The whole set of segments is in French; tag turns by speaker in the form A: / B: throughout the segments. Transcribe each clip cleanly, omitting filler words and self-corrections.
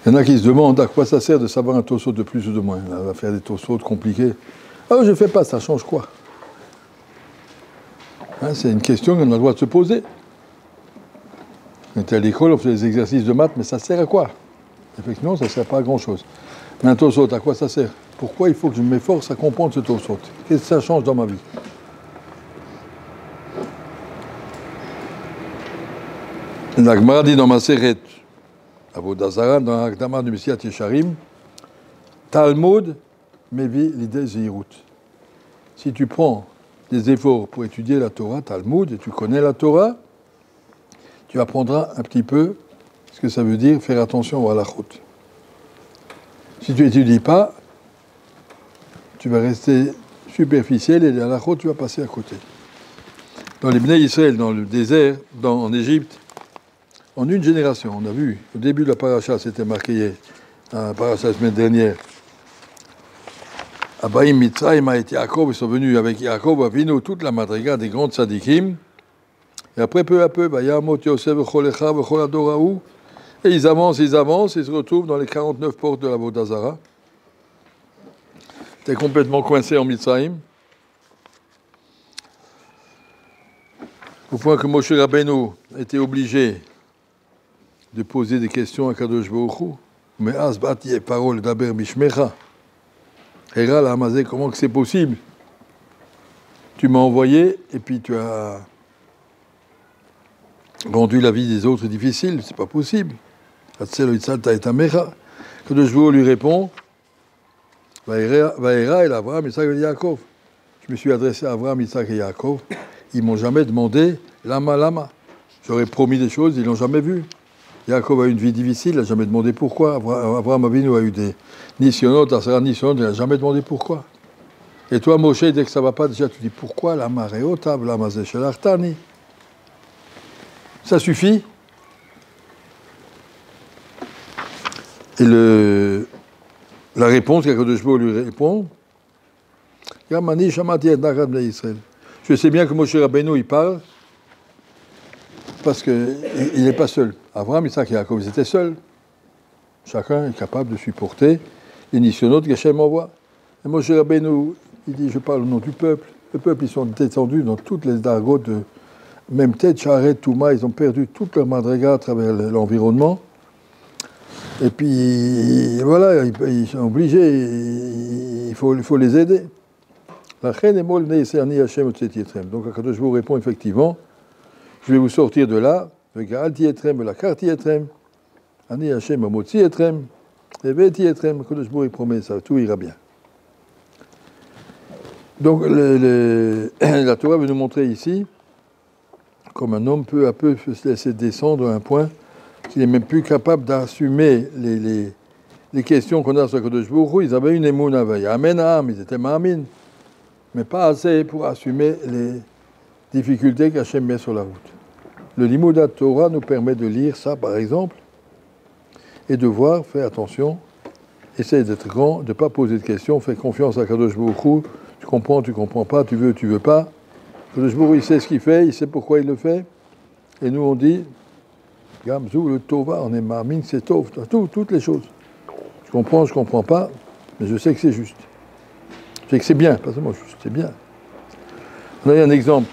A: Il y en a qui se demandent à quoi ça sert de savoir un Tosot de plus ou de moins. On va faire des Tosot compliqués. Ah, je ne fais pas, ça change quoi? Hein, c'est une question qu'on a le droit de se poser. On était à l'école, on faisait des exercices de maths, mais ça sert à quoi? Effectivement, ça ne sert pas à grand-chose. Mais un Tosot, à quoi ça sert? Pourquoi il faut que je m'efforce à comprendre ce Tosot? Qu'est-ce que ça change dans ma vie? La Gemara dit dans Maseret Avodah Zarah, dans l'Akdama du Messiat Yesharim, Talmud mevi l'idée Zehirut. Si tu prends des efforts pour étudier la Torah, Talmud, et tu connais la Torah, tu apprendras un petit peu ce que ça veut dire faire attention au halachot. Si tu n'étudies pas, tu vas rester superficiel et les halachot, tu vas passer à côté. Dans les Bnei Israël, dans le désert, en Égypte, en une génération, on a vu, au début de la paracha, c'était marqué, la paracha la semaine dernière, Abaïm Mitzrayim et Yaakov, ils sont venus avec Yaakov, Avinu, toute la madriga des grands tzadikim, et après, peu à peu, Yamot Yosef V'cholecha V'chol Adoraou, et ils avancent, ils se retrouvent dans les 49 portes de la Avodah Zarah. T'es complètement coincé en Mitzrayim. Au point que Moshe Rabbeinu était obligé de poser des questions à Kadosh Baruch Hu. Mais Asbati et parole d'Aber Bishmecha. Hera la Hamazé, comment que c'est possible? Tu m'as envoyé et puis tu as rendu la vie des autres difficile. C'est pas possible. Kadosh Baruch Hu lui répond Vaïra et Avraham, Isaac et Yaakov. Je me suis adressé à Avraham, Isaac et Yaakov. Ils m'ont jamais demandé lama. J'aurais promis des choses, ils l'ont jamais vu. Yaakov a eu une vie difficile, il n'a jamais demandé pourquoi. Avraham Avinu a eu des nisionot, Asara nisionot, il n'a jamais demandé pourquoi. Et toi, Moshe, dès que ça ne va pas, déjà tu dis pourquoi lama reotav, lama zeshelartani. Ça suffit. Et la réponse qu'Akadosh Baruch Hu lui répond, Yamani shamati et nachat bnei Israël. Je sais bien que Moshe Rabbeinu, il parle parce qu'il n'est pas seul. Avraham, Isaac et Yaakov, ils étaient seuls. Chacun est capable de supporter les nisionot qu'Hachem envoie. Et Moshe Rabbeinu, il dit, je parle au nom du peuple. Le peuple, ils sont descendus dans toutes les dargot de même tête, Charet, Touma, ils ont perdu toute leur madriga à travers l'environnement. Et puis, voilà, ils sont obligés, il faut les aider. La reine est molle née cerni Hachem Otzetietrem. Donc, Akadosh vous répond effectivement, je vais vous sortir de là, le Gaaltietrem, la Kartietrem, Ani Hachem Omotzietrem, et Vetietrem, Akadosh vous promet ça, tout ira bien. Donc, la Torah veut nous montrer ici, comme un homme peu à peu se laisser descendre à un point qu'il n'est même plus capable d'assumer les questions qu'on a sur Akadosh Baruch Hu. Ils avaient une émouna, Amen, ils étaient ma'amin, mais pas assez pour assumer les difficultés qu'Hachem met sur la route. Le Limoudat Torah nous permet de lire ça, par exemple, et de voir, fais attention, essaye d'être grand, de ne pas poser de questions, fais confiance à Akadosh Baruch Hu, tu comprends pas, tu veux pas. Akadosh Baruch Hu, il sait ce qu'il fait, il sait pourquoi il le fait, et nous on dit, Gamzou, le Tova, on est marmine, c'est Tov, toutes les choses. Je comprends pas, mais je sais que c'est juste. Je sais que c'est bien, pas seulement juste, c'est bien. On a un exemple.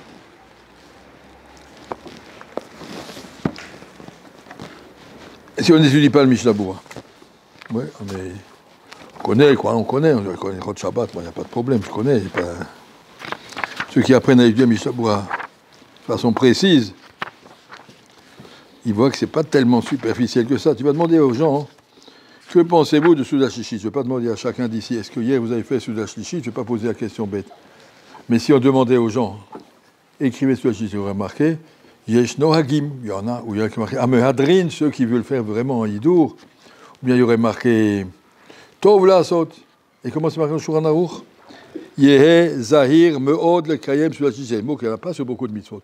A: Si on n'étudie pas le Mishnah Berurah, ouais, on connaît Chod Shabbat, il n'y a pas de problème, je connais. Ceux qui apprennent à étudier le Mishnah Berurah de façon précise, ils voient que ce n'est pas tellement superficiel que ça. Tu vas demander aux gens, hein, que pensez-vous de Souda Shlishi? Je ne vais pas demander à chacun d'ici, est-ce que hier vous avez fait Souda Shlishi? Je ne vais pas poser la question bête. Mais si on demandait aux gens, écrivez Souda Shlishi, vous remarquez, Yesh Nohagim, il y en a, où il y a marqué Amehadrin, ceux qui veulent faire vraiment en Hidour, ou bien il y aurait marqué Tov Lasot. Et comment c'est marqué dans Shulchan Aruch? Yehe Zahir Meod le Kayem Souda Shlishi. C'est le mot qu'il n'y en a pas sur beaucoup de mitzvot.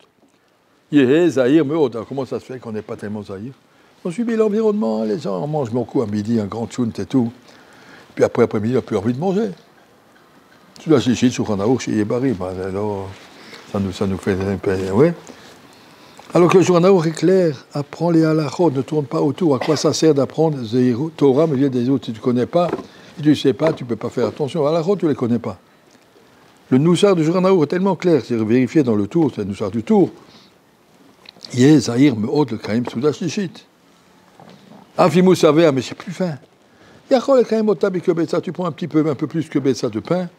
A: Yehe Zahir Meod. Alors comment ça se fait qu'on n'est pas tellement Zahir? On subit l'environnement, les gens mangent beaucoup à midi, un grand tchoun et tout. Puis après-midi, on n'a plus envie de manger. Tu l'as chichi, Shulchan Aruch, chez Yebarim. Alors, ça nous fait... Ouais. Alors que le Shulchan Aruch est clair, apprends les halachot, ne tourne pas autour. À quoi ça sert d'apprendre Torah, mais vient des autres. Si tu ne connais pas, si tu ne sais pas, tu ne peux pas faire attention. Halachot, tu ne les connais pas. Le Nusar du Shulchan Aruch est tellement clair, c'est vérifié dans le tour, c'est le Nusar du tour. Yeh Zahir Me'od le Kaim Souda Shlishit. Afimou Savea, mais c'est plus fin. Yachol le Kaim Otabi que Betsa, tu prends un peu plus que Betsa de pain,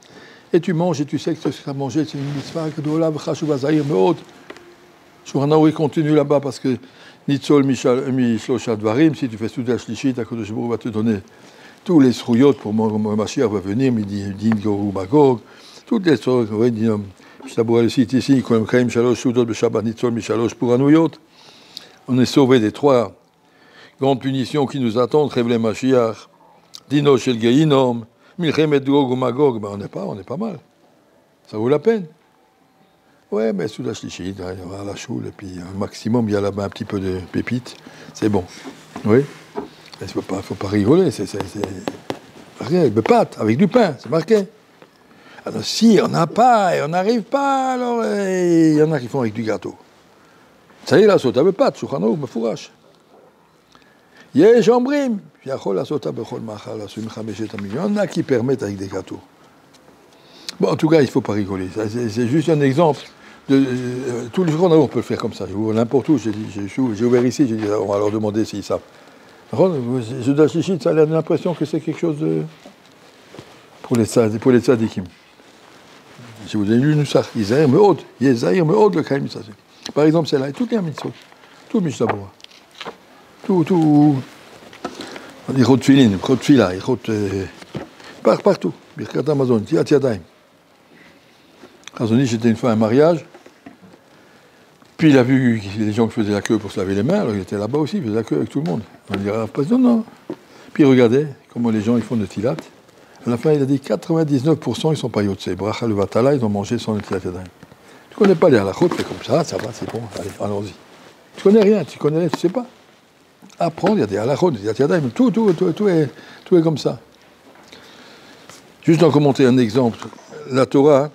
A: et tu manges, et tu sais que ce que tu as mangé, c'est une mitzvah, que Dola V'chashuva Zahir Me'od. Shulchan Aruch continue là-bas parce que Nitzol Mishlosha Dvarim, si tu fais Souda Shlishit, Akadosh Baruch va te donner tous les srouyot pour Mashiach va venir, Midin Gorou Magog, toutes les choses, je cite ici, on est sauvé des 3 grandes punitions qui nous attendent, Révélé Mashiach, Dino Shel Geinom, Milchemet Gog ou Magog, on est pas mal. Ça vaut la peine. Ouais, mais sous la Shlichit, il y aura la choule, et puis un maximum, il y a là-bas un petit peu de pépites, c'est bon. Oui. Il ne faut pas rigoler, c'est rien, avec des pâtes, avec du pain, c'est marqué. Alors si on n'a pas et on n'arrive pas, alors il y en a qui font avec du gâteau. Ça y est, la sota be pâte, Shulchan Aruch mefurash. Yesh ombrim, yachol la sota bechol machal, il y en a qui permettent avec des gâteaux. Bon, en tout cas, il ne faut pas rigoler. C'est juste un exemple. Tous les Shulchan Aruch on peut le faire comme ça. N'importe où, j'ai ouvert ici, j'ai dit, on va leur demander s'ils savent. Je dois chichit, ça a l'impression que c'est quelque chose de... pour les tzadikim. Si vous avez lu Nusach, Yezahir Me'od le Kaim Mitzvah. Par exemple, c'est là, et toutes les mitzvot, tout le Mishnah Berurah. Tout. Ichot Tfilin, Ichot Tfila, Ichot. Partout. Birkat Amazon, Tiat Yadayim. Razoni, j'étais une fois à un mariage, puis il a vu les gens qui faisaient la queue pour se laver les mains, alors il était là-bas aussi, il faisait la queue avec tout le monde. On dirait, non. Puis il regardait comment les gens ils font le tilat. À la fin, il a dit 99% ils ne sont pas yotzé. Bracha le vatala, ils ont mangé sans le tilat yadayim. Tu ne connais pas les halachot, c'est comme ça va, c'est bon, allez, allons-y. Tu ne connais rien, tu ne sais pas. Apprendre, il y a des halachot, des tilat yadayim, tout est comme ça. Juste en commenter un exemple. La Torah,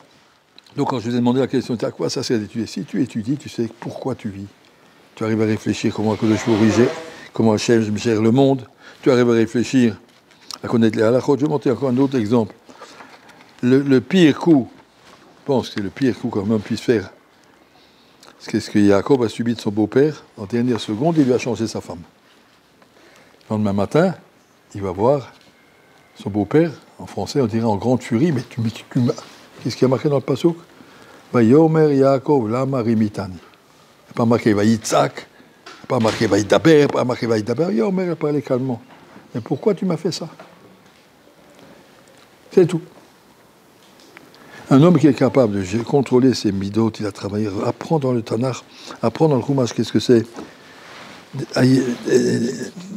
A: donc quand je vous ai demandé la question, à quoi ça sert d'étudier? Si tu étudies, tu sais pourquoi tu vis. Tu arrives à réfléchir comment Hachem gère le monde. Tu arrives à réfléchir à connaître les halachot. Je vais monter encore un autre exemple. Le pire coup, je pense que c'est le pire coup qu'un homme puisse faire. C'est ce que Yaakov a subi de son beau-père. En dernière seconde, il lui a changé sa femme. Le lendemain matin, il va voir son beau-père, en français, on dirait en grande furie, mais qu'est-ce qui a marqué dans le pasuk? Vayomer Yaakov lama rimitani. Il n'est pas marqué Vayitzak, il n'est pas marqué Vayidaber, il n'est pas marqué Vayidaber. Yomer a parlé calmement. Mais pourquoi tu m'as fait ça? C'est tout. Un homme qui est capable de contrôler ses midot, il a travaillé, apprend dans le Tanakh, apprend dans le Chumash, qu'est-ce que c'est?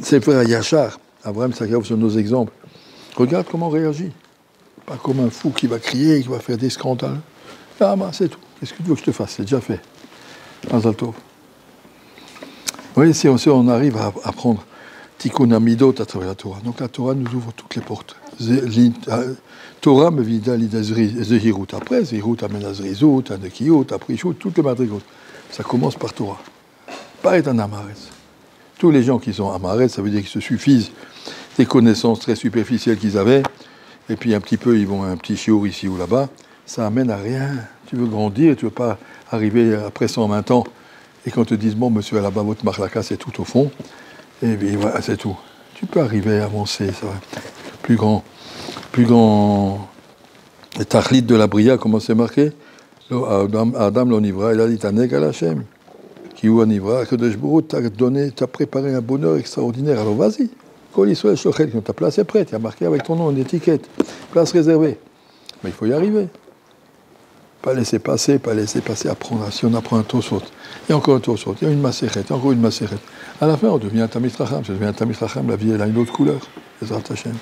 A: C'est frère Yachar, Abraham Sakharov sont nos exemples. Regarde comment on réagit. Pas comme un fou qui va crier, qui va faire des scandales. Ah, ben, c'est tout. Qu'est-ce que tu veux que je te fasse? C'est déjà fait. Mazal tov. Oui, si on arrive à apprendre Tikkun Hamidot à travers la Torah. Donc la Torah nous ouvre toutes les portes. Torah me vida l'idazrihut. Après, zihut amène à zrizut, à nekiyut, à prishut, toutes les madrigot. Ça commence par Torah. Pas être un amaretz. Tous les gens qui sont amaretz, ça veut dire qu'ils se suffisent des connaissances très superficielles qu'ils avaient, et puis un petit peu, ils vont un petit chiour ici ou là-bas, ça amène à rien. Tu veux grandir, tu ne veux pas arriver après 120 ans, et qu'on te dise, bon, monsieur, à la bas, votre marlaka, c'est tout au fond, et bien voilà, c'est tout. Tu peux arriver à avancer, ça va. Plus grand tachlit de la bria, comment c'est marqué? Adam l'onivra, il a dit, Taneg al Hashem, qui ou onivra, que de Jbourou t'as préparé un bonheur extraordinaire, alors vas-y. Ta place est prête, il y a marqué avec ton nom une étiquette, place réservée. Mais il faut y arriver. Pas laisser passer, apprendre. Si on apprend un tosot, et encore un tosot, il y a une maséchet, encore une maséchet. À la fin, on devient un tamid racham. Ça devient un tamid racham, la vie, elle a une autre couleur. Ezrat Hashem.